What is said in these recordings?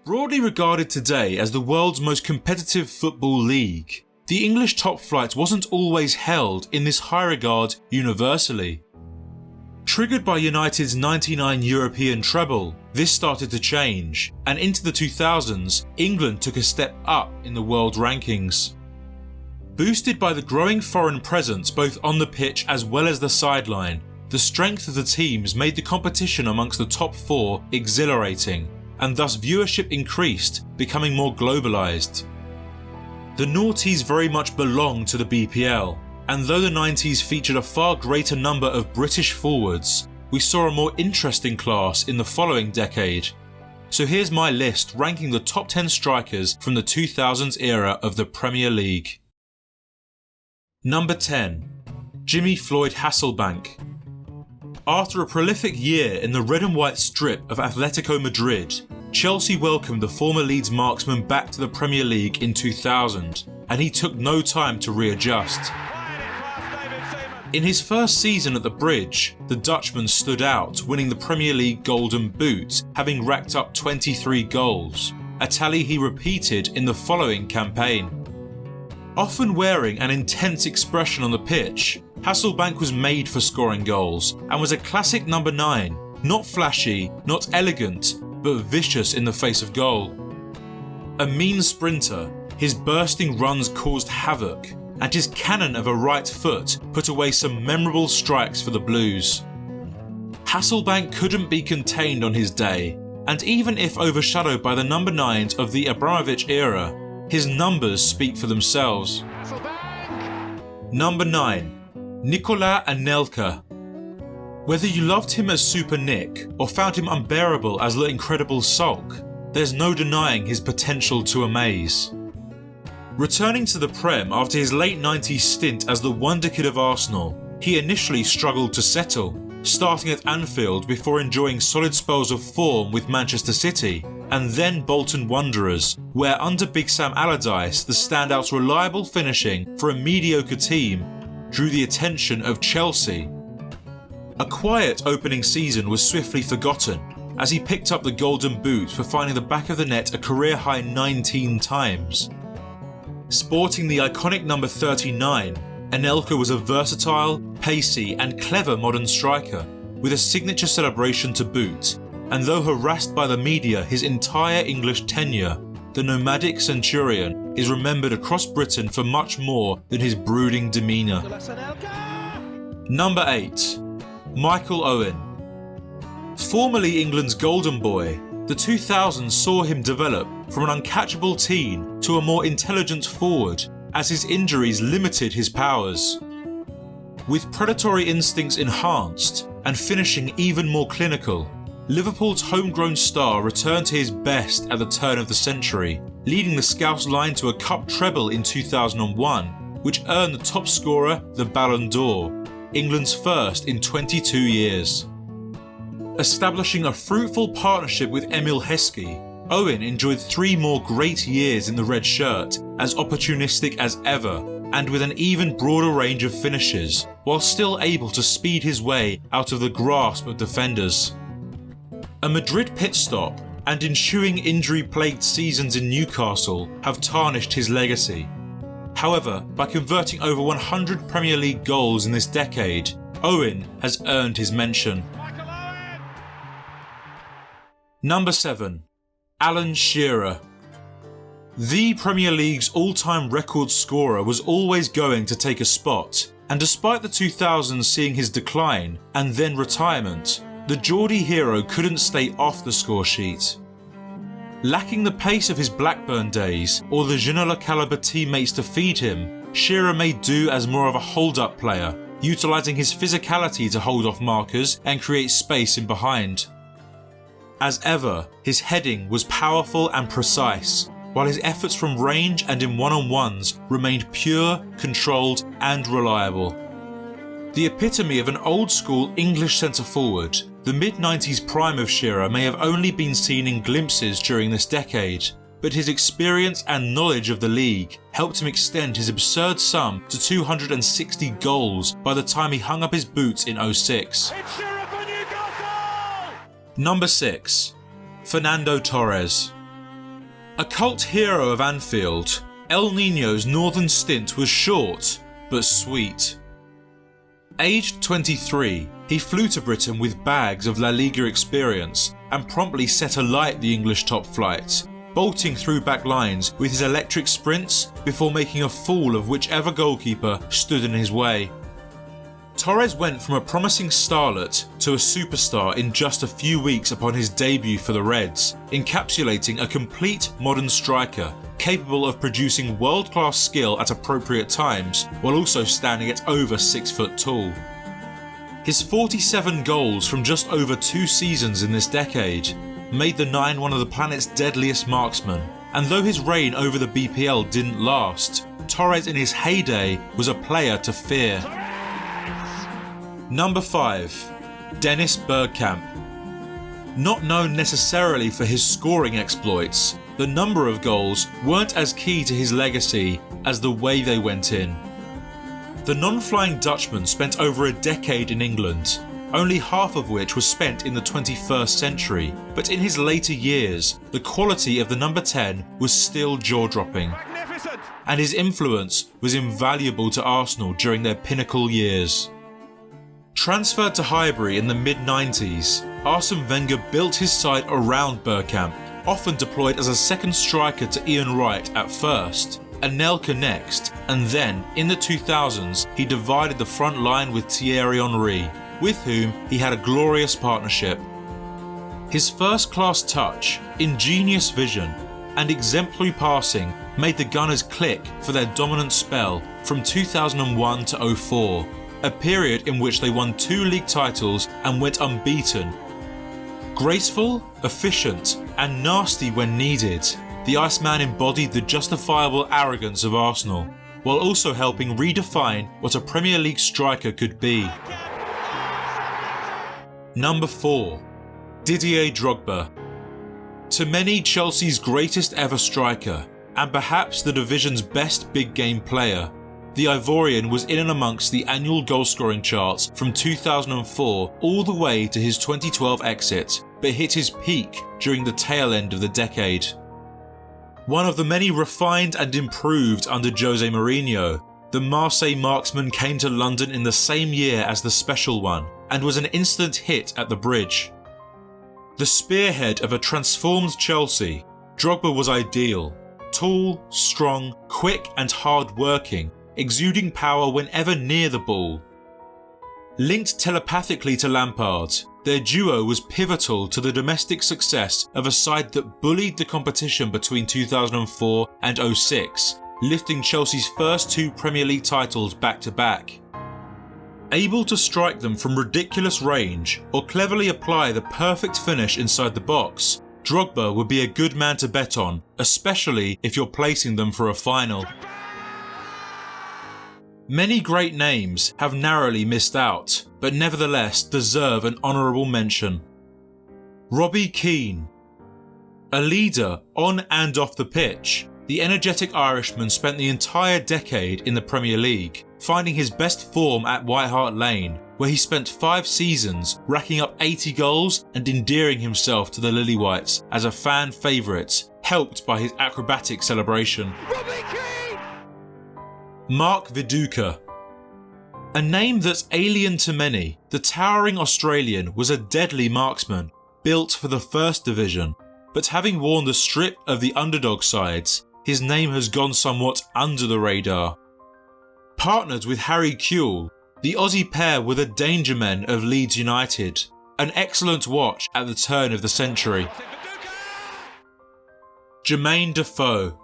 Broadly regarded today as the world's most competitive football league, the English top flight wasn't always held in this high regard universally. Triggered by United's '99 European treble, this started to change, and into the 2000s, England took a step up in the world rankings. Boosted by the growing foreign presence both on the pitch as well as the sideline, the strength of the teams made the competition amongst the top four exhilarating, and thus viewership increased, becoming more globalised. The noughties very much belong to the BPL, and though the 90s featured a far greater number of British forwards, we saw a more interesting class in the following decade. So here's my list ranking the top 10 strikers from the 2000s era of the Premier League. Number 10. Jimmy Floyd Hasselbaink. After a prolific year in the red and white strip of Atletico Madrid, Chelsea welcomed the former Leeds marksman back to the Premier League in 2000, and he took no time to readjust. In his first season at the Bridge, the Dutchman stood out, winning the Premier League Golden Boot, having racked up 23 goals, a tally he repeated in the following campaign. Often wearing an intense expression on the pitch, Hasselbaink was made for scoring goals and was a classic number 9, not flashy, not elegant, but vicious in the face of goal. A mean sprinter, his bursting runs caused havoc, and his cannon of a right foot put away some memorable strikes for the Blues. Hasselbaink couldn't be contained on his day, and even if overshadowed by the number 9s of the Abramovich era, his numbers speak for themselves. Number 9. Nicolas Anelka. Whether you loved him as Super Nick or found him unbearable as the Incredible Sulk, there's no denying his potential to amaze. Returning to the Prem after his late 90s stint as the wonder kid of Arsenal, he initially struggled to settle, starting at Anfield before enjoying solid spells of form with Manchester City, and then Bolton Wanderers, where under Big Sam Allardyce the standout's reliable finishing for a mediocre team drew the attention of Chelsea. A quiet opening season was swiftly forgotten, as he picked up the Golden Boot for finding the back of the net a career-high 19 times. Sporting the iconic number 39, Anelka was a versatile, pacey and clever modern striker, with a signature celebration to boot, and though harassed by the media his entire English tenure, the nomadic centurion is remembered across Britain for much more than his brooding demeanour. Number 8. Michael Owen. Formerly England's golden boy, the 2000s saw him develop from an uncatchable teen to a more intelligent forward, as his injuries limited his powers. With predatory instincts enhanced and finishing even more clinical, Liverpool's homegrown star returned to his best at the turn of the century, leading the Scouse line to a cup treble in 2001, which earned the top scorer the Ballon d'Or, England's first in 22 years. Establishing a fruitful partnership with Emil Heskey, Owen enjoyed 3 more great years in the red shirt, as opportunistic as ever, and with an even broader range of finishes, while still able to speed his way out of the grasp of defenders. A Madrid pit stop and ensuing injury-plagued seasons in Newcastle have tarnished his legacy. However, by converting over 100 Premier League goals in this decade, Owen has earned his mention. Number 7. Alan Shearer. The Premier League's all-time record scorer was always going to take a spot, and despite the 2000s seeing his decline and then retirement, the Geordie hero couldn't stay off the score sheet. Lacking the pace of his Blackburn days or the Ginola calibre teammates to feed him, Shearer made do as more of a hold-up player, utilising his physicality to hold off markers and create space in behind. As ever, his heading was powerful and precise, while his efforts from range and in one-on-ones remained pure, controlled and reliable. The epitome of an old-school English centre-forward, the mid-90s prime of Shearer may have only been seen in glimpses during this decade, but his experience and knowledge of the league helped him extend his absurd sum to 260 goals by the time he hung up his boots in 06. Number 6. Fernando Torres. A cult hero of Anfield, El Niño's northern stint was short, but sweet. Aged 23, he flew to Britain with bags of La Liga experience and promptly set alight the English top flight, bolting through back lines with his electric sprints before making a fool of whichever goalkeeper stood in his way. Torres went from a promising starlet to a superstar in just a few weeks upon his debut for the Reds, encapsulating a complete modern striker capable of producing world-class skill at appropriate times while also standing at over 6 foot tall. His 47 goals from just over 2 seasons in this decade made the Nine one of the planet's deadliest marksmen, and though his reign over the BPL didn't last, Torres in his heyday was a player to fear. Number 5. Dennis Bergkamp. Not known necessarily for his scoring exploits, the number of goals weren't as key to his legacy as the way they went in. The non-flying Dutchman spent over a decade in England, only half of which was spent in the 21st century, but in his later years, the quality of the number 10 was still jaw-dropping, and his influence was invaluable to Arsenal during their pinnacle years. Transferred to Highbury in the mid-90s, Arsene Wenger built his side around Bergkamp, often deployed as a second striker to Ian Wright at first, Anelka next, and then, in the 2000s, he divided the front line with Thierry Henry, with whom he had a glorious partnership. His first-class touch, ingenious vision, and exemplary passing made the Gunners click for their dominant spell from 2001 to 04, a period in which they won 2 league titles and went unbeaten. Graceful, efficient, and nasty when needed, the Iceman embodied the justifiable arrogance of Arsenal, while also helping redefine what a Premier League striker could be. Number 4. Didier Drogba. To many, Chelsea's greatest ever striker, and perhaps the division's best big game player, the Ivorian was in and amongst the annual goal-scoring charts from 2004 all the way to his 2012 exit, but hit his peak during the tail end of the decade. One of the many refined and improved under Jose Mourinho, the Marseille marksman came to London in the same year as the Special One and was an instant hit at the Bridge. The spearhead of a transformed Chelsea, Drogba was ideal. Tall, strong, quick and hard-working, exuding power whenever near the ball. Linked telepathically to Lampard, their duo was pivotal to the domestic success of a side that bullied the competition between 2004 and 06, lifting Chelsea's first 2 Premier League titles back-to-back. Able to strike them from ridiculous range or cleverly apply the perfect finish inside the box, Drogba would be a good man to bet on, especially if you're placing them for a final. Many great names have narrowly missed out, but nevertheless deserve an honourable mention. Robbie Keane. A leader on and off the pitch, the energetic Irishman spent the entire decade in the Premier League, finding his best form at White Hart Lane, where he spent 5 seasons racking up 80 goals and endearing himself to the Lily-Whites as a fan favourite, helped by his acrobatic celebration. Mark Viduka. A name that's alien to many, the towering Australian was a deadly marksman, built for the First Division, but having worn the strip of the underdog sides, his name has gone somewhat under the radar. Partnered with Harry Kewell, the Aussie pair were the danger men of Leeds United, an excellent watch at the turn of the century. Jermaine Defoe.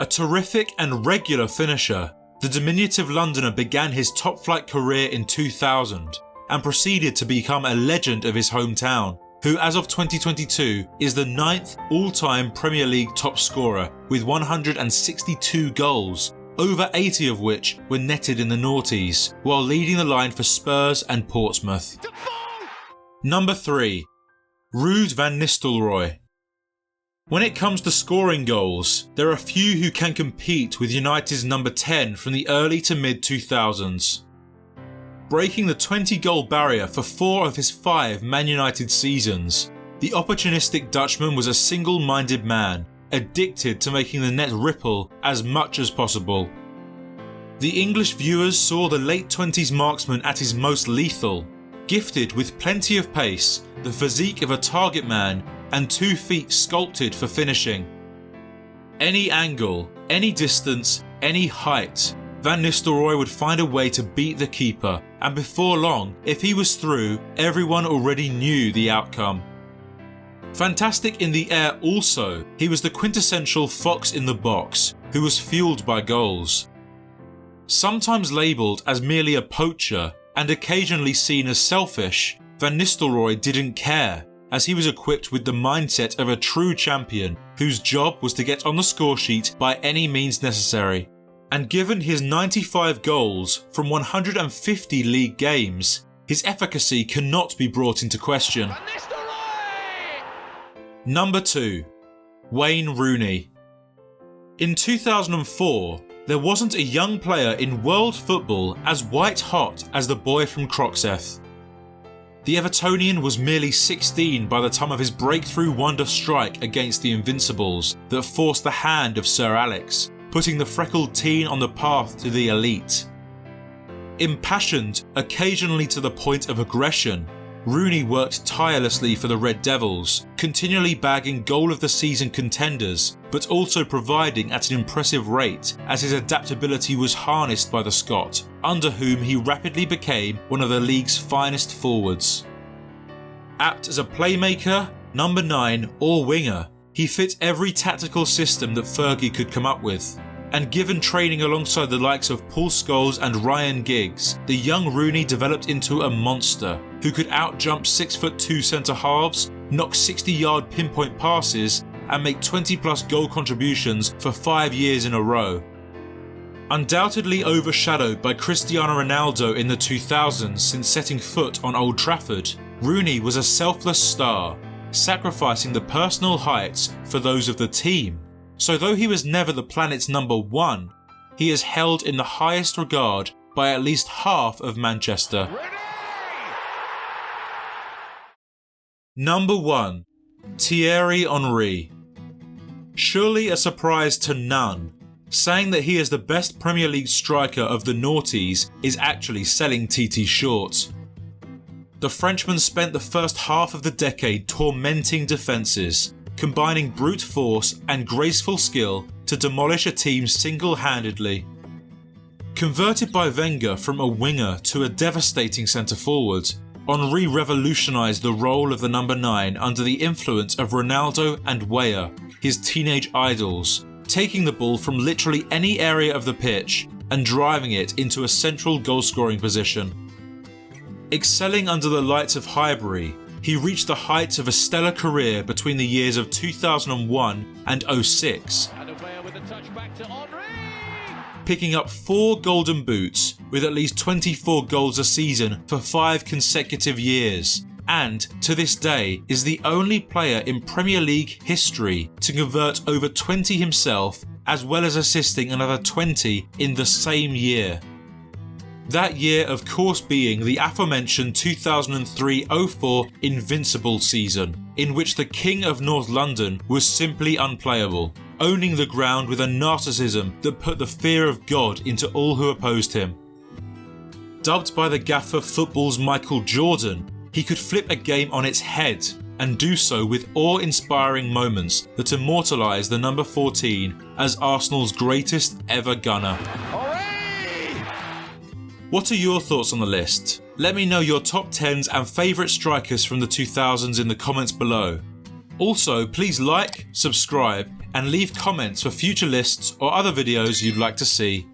A terrific and regular finisher, the diminutive Londoner began his top-flight career in 2000 and proceeded to become a legend of his hometown, who as of 2022 is the 9th all-time Premier League top scorer with 162 goals, over 80 of which were netted in the noughties, while leading the line for Spurs and Portsmouth. Number 3. Ruud van Nistelrooy. When it comes to scoring goals, there are few who can compete with United's number 10 from the early to mid 2000s. Breaking the 20-goal barrier for 4 of his 5 Man United seasons, the opportunistic Dutchman was a single-minded man, addicted to making the net ripple as much as possible. The English viewers saw the late 20s marksman at his most lethal, gifted with plenty of pace, the physique of a target man, and 2 feet sculpted for finishing. Any angle, any distance, any height, Van Nistelrooy would find a way to beat the keeper, and before long, if he was through, everyone already knew the outcome. Fantastic in the air also, he was the quintessential fox in the box, who was fueled by goals. Sometimes labelled as merely a poacher, and occasionally seen as selfish, Van Nistelrooy didn't care, as he was equipped with the mindset of a true champion, whose job was to get on the scoresheet by any means necessary. And given his 95 goals from 150 league games, his efficacy cannot be brought into question. Number 2. Wayne Rooney. In 2004, there wasn't a young player in world football as white-hot as the boy from Croxteth. The Evertonian was merely 16 by the time of his breakthrough wonder strike against the Invincibles that forced the hand of Sir Alex, putting the freckled teen on the path to the elite. Impassioned, occasionally to the point of aggression, Rooney worked tirelessly for the Red Devils, continually bagging goal of the season contenders, but also providing at an impressive rate as his adaptability was harnessed by the Scot, under whom he rapidly became one of the league's finest forwards. Apt as a playmaker, number 9 or winger, he fit every tactical system that Fergie could come up with. And given training alongside the likes of Paul Scholes and Ryan Giggs, the young Rooney developed into a monster who could outjump 6'2" centre-halves, knock 60-yard pinpoint passes, and make 20-plus goal contributions for 5 years in a row. Undoubtedly overshadowed by Cristiano Ronaldo in the 2000s since setting foot on Old Trafford, Rooney was a selfless star, sacrificing the personal heights for those of the team. So though he was never the planet's number 1, he is held in the highest regard by at least half of Manchester. Number 1. Thierry Henry. Surely a surprise to none, saying that he is the best Premier League striker of the noughties is actually selling TT short. The Frenchman spent the first half of the decade tormenting defences, combining brute force and graceful skill to demolish a team single-handedly. Converted by Wenger from a winger to a devastating centre-forward, Henry revolutionised the role of the number 9 under the influence of Ronaldo and Weah, his teenage idols, taking the ball from literally any area of the pitch and driving it into a central goal-scoring position. Excelling under the lights of Highbury, he reached the heights of a stellar career between the years of 2001 and 06, picking up 4 Golden Boots with at least 24 goals a season for 5 consecutive years, and to this day is the only player in Premier League history to convert over 20 himself, as well as assisting another 20 in the same year. That year of course being the aforementioned 2003-04 Invincible season, in which the King of North London was simply unplayable, owning the ground with a narcissism that put the fear of God into all who opposed him. Dubbed by the gaffer football's Michael Jordan, he could flip a game on its head and do so with awe-inspiring moments that immortalise the number 14 as Arsenal's greatest ever gunner. What are your thoughts on the list? Let me know your top 10s and favourite strikers from the 2000s in the comments below. Also, please like, subscribe and leave comments for future lists or other videos you'd like to see.